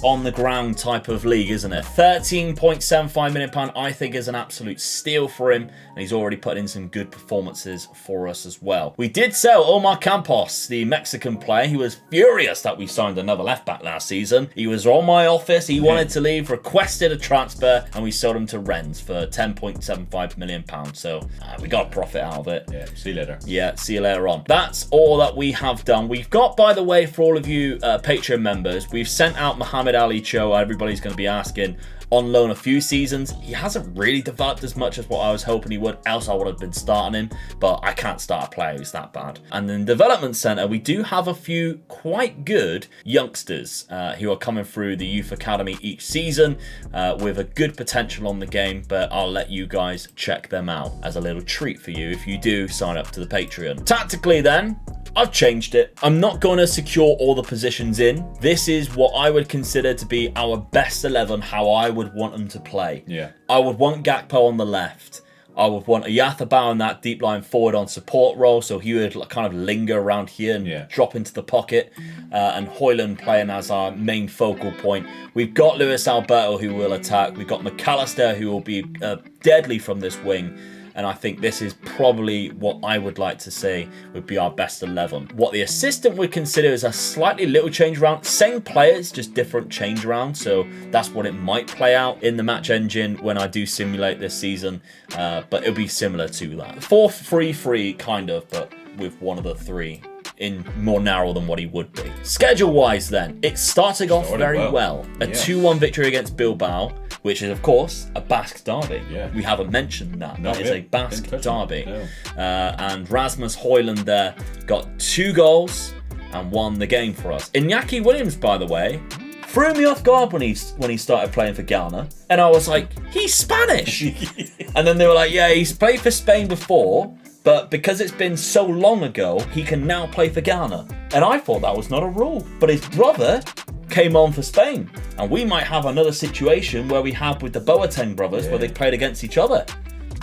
[SPEAKER 1] on the ground type of league, isn't it? £13.75 million I think is an absolute steal for him, and he's already put in some good performances for us as well. We did sell Omar Campos, the Mexican player. He was furious that we signed another left back last season. He was on my office. He wanted to leave, requested a transfer, and we sold him to Rennes for £10.75 million. So we got a profit out of it.
[SPEAKER 2] Yeah, see you later.
[SPEAKER 1] Yeah, see you later on. That's all that we have done. We've got, by the way, for all of you Patreon members, we've sent out Mohamed Ali Cho. Everybody's going to be asking, on loan a few seasons. He hasn't really developed as much as what I was hoping he would, else I would have been starting him, but I can't start a player who's that bad. And in Development Centre, we do have a few quite good youngsters who are coming through the Youth Academy each season with a good potential on the game, but I'll let you guys check them out as a little treat for you if you do sign up to the Patreon. Tactically then, I've changed it. I'm not going to secure all the positions in. This is what I would consider to be our best 11, how I would want them to play.
[SPEAKER 2] Yeah.
[SPEAKER 1] I would want Gakpo on the left. I would want Oyarzábal in that deep line forward on support role, so he would kind of linger around here and drop into the pocket, and Højlund playing as our main focal point. We've got Luis Alberto who will attack. We've got McAllister who will be deadly from this wing. And I think this is probably what I would like to say would be our best 11. What the assistant would consider is a slightly little change around. Same players, just different change around. So that's what it might play out in the match engine when I do simulate this season. But it'll be similar to that. 4-3-3 kind of, but with one of the three in more narrow than what he would be. Schedule-wise then, it's starting off very well. A 2-1 victory against Bilbao, which is, of course, a Basque derby.
[SPEAKER 2] Yeah.
[SPEAKER 1] We haven't mentioned that. That is a Basque derby. No. And Rasmus Højlund there got 2 goals and won the game for us. Iñaki Williams, by the way, threw me off guard when he started playing for Ghana. And I was like, he's Spanish. And then they were like, yeah, he's played for Spain before, but because it's been so long ago, he can now play for Ghana. And I thought that was not a rule. But his brother came on for Spain. And we might have another situation where we have with the Boateng brothers where they played against each other.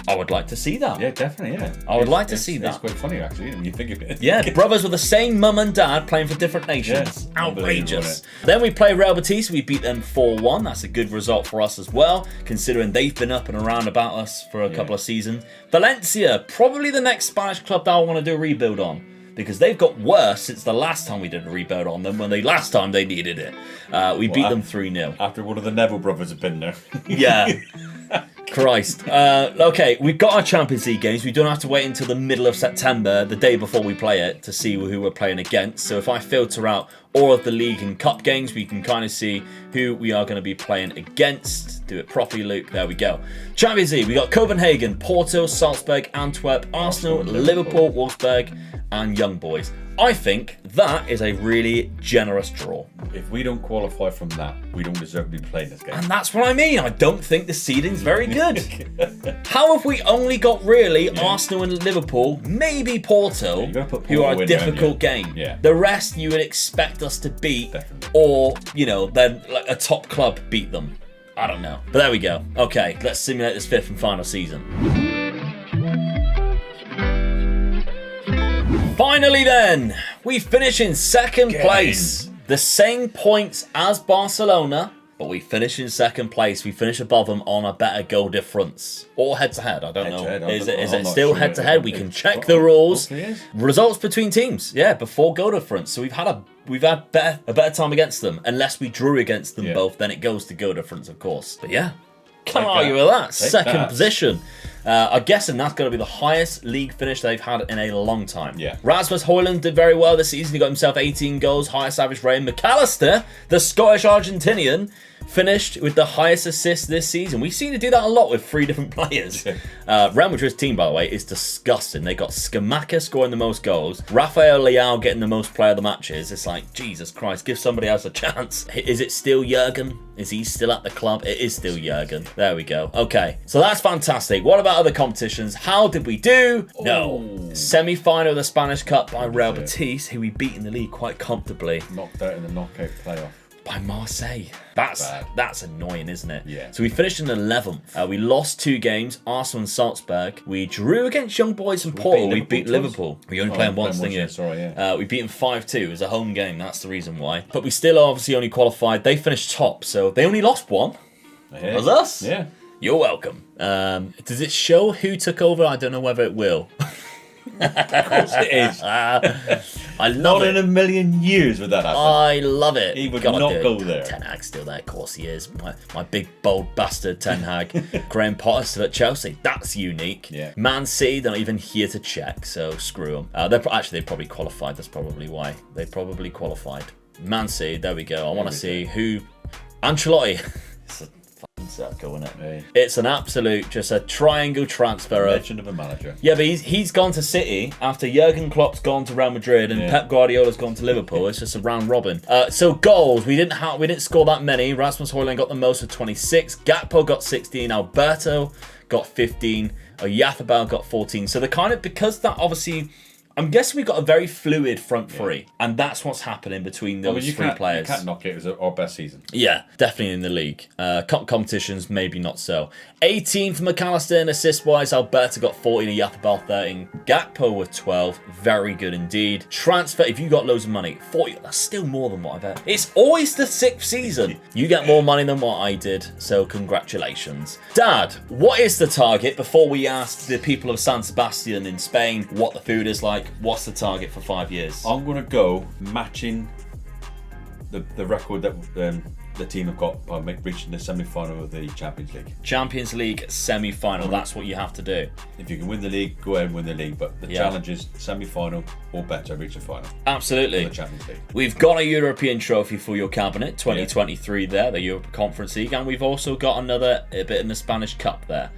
[SPEAKER 1] I would like to see that.
[SPEAKER 2] Yeah, definitely, yeah.
[SPEAKER 1] I would like to see that.
[SPEAKER 2] It's quite funny, actually, when you think of it.
[SPEAKER 1] Yeah, brothers with the same mum and dad playing for different nations. Yeah, outrageous. Then we play Real Betis. We beat them 4-1. That's a good result for us as well, considering they've been up and around about us for a couple of seasons. Valencia, probably the next Spanish club that I want to do a rebuild on, because they've got worse since the last time we did a rebuild on them, when last time they needed it. We beat them 3-0.
[SPEAKER 2] After one of the Neville brothers had been there.
[SPEAKER 1] Yeah. Christ. Okay, we've got our Champions League games. We don't have to wait until the middle of September, the day before we play it, to see who we're playing against. So if I filter out all of the league and cup games, we can kind of see who we are going to be playing against. Do it properly, Luke. There we go. Champions League, we got Copenhagen, Porto, Salzburg, Antwerp, Arsenal, Liverpool, Wolfsburg, and Young Boys. I think that is a really generous draw.
[SPEAKER 2] If we don't qualify from that, we don't deserve to be playing this game.
[SPEAKER 1] And that's what I mean. I don't think the seeding's very good. How have we only got really Arsenal and Liverpool, maybe Porto, who are a difficult game?
[SPEAKER 2] Yeah.
[SPEAKER 1] The rest you would expect us to beat,
[SPEAKER 2] Definitely.
[SPEAKER 1] or, then like a top club beat them. I don't know. But there we go. Okay, let's simulate this 5th and final season. Finally then, we finish in second place. The same points as Barcelona, but we finish in second place. We finish above them on a better goal difference. Or head-to-head, I don't know. Is it still head-to-head? We can check the rules. Results between teams, before goal difference. So we've had a better time against them. Unless we drew against them both, then it goes to goal difference, of course. But can't argue with that. Second position. I'm guessing that's going to be the highest league finish they've had in a long time.
[SPEAKER 2] Yeah.
[SPEAKER 1] Rasmus Højlund did very well this season. He got himself 18 goals, highest average rating. McAllister, the Scottish-Argentinian, finished with the highest assists this season. We seem to do that a lot with 3 different players. Real Madrid's team, by the way, is disgusting. They got Scamacca scoring the most goals, Rafael Leao getting the most player of the matches. It's like, Jesus Christ, give somebody else a chance. Is it still Jurgen? Is he still at the club? It is still Jurgen. There we go. Okay, so that's fantastic. What about other competitions? How did we do? No. Semi-final of the Spanish Cup by Real Betis, who we beat in the league quite comfortably.
[SPEAKER 2] Knocked out in the knockout playoff.
[SPEAKER 1] By Marseille. That's annoying, isn't it?
[SPEAKER 2] Yeah.
[SPEAKER 1] So we finished in 11th. We lost 2 games, Arsenal and Salzburg. We drew against Young Boys and Porto. We beat Liverpool. We only played once, didn't you?
[SPEAKER 2] Sorry, yeah.
[SPEAKER 1] We beat them 5-2. It was a home game. That's the reason why. But we still obviously only qualified. They finished top, so they only lost 1. It was us.
[SPEAKER 2] Yeah.
[SPEAKER 1] You're welcome. Does it show who took over? I don't know whether it will.
[SPEAKER 2] Of course it is.
[SPEAKER 1] I love
[SPEAKER 2] Not
[SPEAKER 1] it.
[SPEAKER 2] in a million years would that happen.
[SPEAKER 1] I love it.
[SPEAKER 2] He would not go there.
[SPEAKER 1] Ten Hag's still there, of course he is. My big bold bastard Ten Hag. Graham Potter still at Chelsea. That's unique.
[SPEAKER 2] Yeah.
[SPEAKER 1] Man City, they're not even here to check, so screw them. They probably qualified. That's probably why they probably qualified. Man City, there we go. I want to see who. Ancelotti. It's a fucking circle, isn't it?
[SPEAKER 2] Hey.
[SPEAKER 1] It's an absolute, just a triangle transfer.
[SPEAKER 2] Legend of a manager.
[SPEAKER 1] Yeah, but he's gone to City after Jurgen Klopp's gone to Real Madrid and Pep Guardiola's gone to Liverpool. It's just a round robin. So goals, we didn't score that many. Rasmus Højlund got the most with 26. Gakpo got 16. Alberto got 15. Oyarzabal got 14. So because that obviously, I'm guessing we've got a very fluid front three, and that's what's happening between those 3 players.
[SPEAKER 2] You can't knock it. It was our best season.
[SPEAKER 1] Yeah, definitely in the league. Cup competitions, maybe not so. 18 for McAllister and assist-wise. Alberto got 14, Oyarzabal 13. Gakpo with 12. Very good indeed. Transfer, if you got loads of money, 40, that's still more than what I've had. It's always the 6th season. You get more money than what I did, so congratulations. Dad, what is the target before we ask the people of San Sebastian in Spain what the food is like? What's the target for 5 years?
[SPEAKER 2] I'm going to go matching the record that the team have got by reaching the semi-final of the Champions League.
[SPEAKER 1] Champions League semi-final, that's what you have to do.
[SPEAKER 2] If you can win the league, go ahead and win the league. But the challenge is semi-final or better, reach the final.
[SPEAKER 1] Absolutely.
[SPEAKER 2] For the Champions League.
[SPEAKER 1] We've got a European trophy for your cabinet, 2023 there, the Europa Conference League. And we've also got a bit in the Spanish Cup there.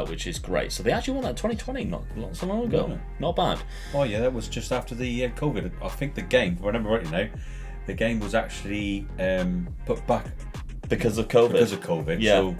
[SPEAKER 1] Which is great. So they actually won that in 2020, not so long ago.
[SPEAKER 2] No.
[SPEAKER 1] Not bad.
[SPEAKER 2] Oh yeah, that was just after the COVID. I think the game, if I remember rightly now, the game was actually put back
[SPEAKER 1] because of COVID.
[SPEAKER 2] Yeah. So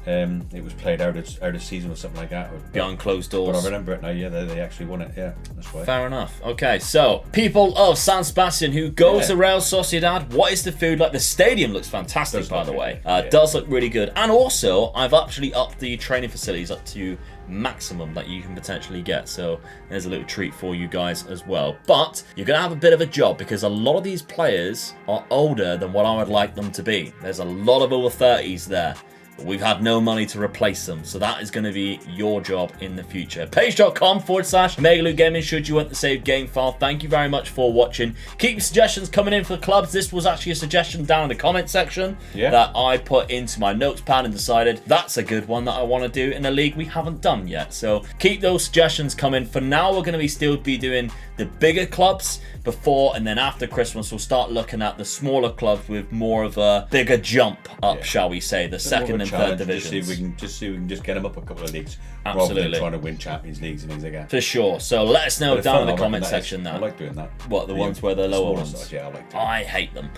[SPEAKER 2] it was played out of season or something like that.
[SPEAKER 1] Behind closed doors.
[SPEAKER 2] But I remember it now. Yeah, they actually won it. Yeah, that's right.
[SPEAKER 1] Fair enough. Okay, so people of San Sebastian who go to Real Sociedad, what is the food like? The stadium looks fantastic, by the way. Does look really good. And also, I've actually upped the training facilities up to maximum that you can potentially get. So there's a little treat for you guys as well. But you're going to have a bit of a job because a lot of these players are older than what I would like them to be. There's a lot of over 30s there, but we've had no money to replace them. So that is going to be your job in the future. Page.com/Megaloot Gaming should you want the saved game file. Thank you very much for watching. Keep your suggestions coming in for the clubs. This was actually a suggestion down in the comment section that I put into my notes pad and decided that's a good one that I want to do in a league we haven't done yet. So keep those suggestions coming. For now, we're going to still be doing the bigger clubs before, and then after Christmas we'll start looking at the smaller clubs with more of a bigger jump up, shall we say, the second and third divisions.
[SPEAKER 2] Just see if we can just get them up a couple of leagues.
[SPEAKER 1] Absolutely.
[SPEAKER 2] Rather than trying to win Champions Leagues and things like that.
[SPEAKER 1] For sure. So let us know down in the comment section
[SPEAKER 2] I like doing that.
[SPEAKER 1] What, the ones where they're lower ones?
[SPEAKER 2] Size, yeah, I like doing
[SPEAKER 1] I hate them.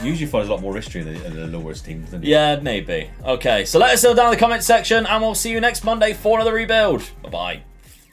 [SPEAKER 2] Usually find a lot more history in the lowest teams, don't you?
[SPEAKER 1] Yeah, maybe. Okay, so let us know down in the comment section, and we'll see you next Monday for another rebuild. Bye-bye.